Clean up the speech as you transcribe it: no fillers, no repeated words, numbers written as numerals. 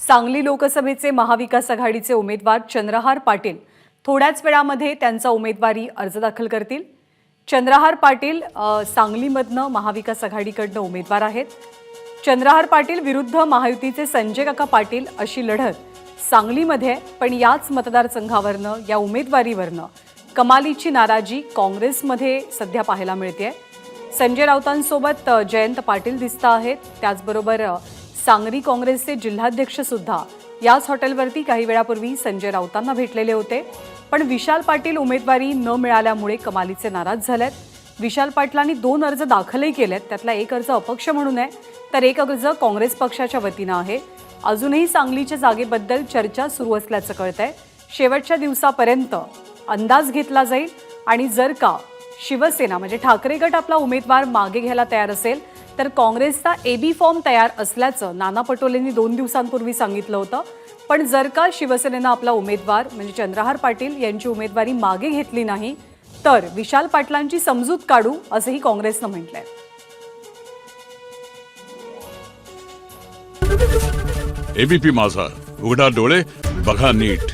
सांगली लोकसभेचे महाविकास आघाडीचे उमेदवार चंद्रहार पाटील थोड्याच वेळामध्ये त्यांचा उमेदवारी अर्ज दाखल करतील। चंद्रहार पाटील सांगलीमधनं महाविकास आघाडीकडनं उमेदवार आहेत। चंद्रहार पाटील विरुद्ध महायुतीचे संजय काका पाटील अशी लढत सांगलीमध्ये, पण याच मतदारसंघावरनं या उमेदवारीवरनं कमालीची नाराजी काँग्रेसमध्ये सध्या पाहायला मिळते। संजय राऊतांसोबत जयंत पाटील दिसत आहेत। त्याचबरोबर सांगली काँग्रेसचे जिल्हाध्यक्ष सुद्धा याच हॉटेलवरती काही वेळापूर्वी संजय राऊतांना भेटलेले होते, पण विशाल पाटील उमेदवारी न मिळाल्यामुळे कमालीचे नाराज झालेत। विशाल पाटलांनी 2 अर्ज दाखलही केलेत, त्यातला एक अर्ज अपक्ष म्हणून आहे, तर एक अर्ज काँग्रेस पक्षाच्या वतीने आहे। अजूनही सांगलीच्या जागेबद्दल चर्चा सुरू असल्याचं कळतंय। शेवटच्या दिवसापर्यंत अंदाज घेतला जाईल आणि जर का शिवसेना म्हणजे ठाकरे गट आपला उमेदवार मागे घ्यायला तयार असेल तर काँग्रेसचा एबी फॉर्म तयार असल्याचं नाना पटोलेंनी 2 दिवसांपूर्वी सांगितलं होतं। पण जर का शिवसेनेनं आपला उमेदवार म्हणजे चंद्रहार पाटील यांची उमेदवारी मागे घेतली नाही तर विशाल पाटलांची समजूत काढू असंही काँग्रेसनं म्हटलंय। एबीपी माझा, उघडा डोळे बघा नीट।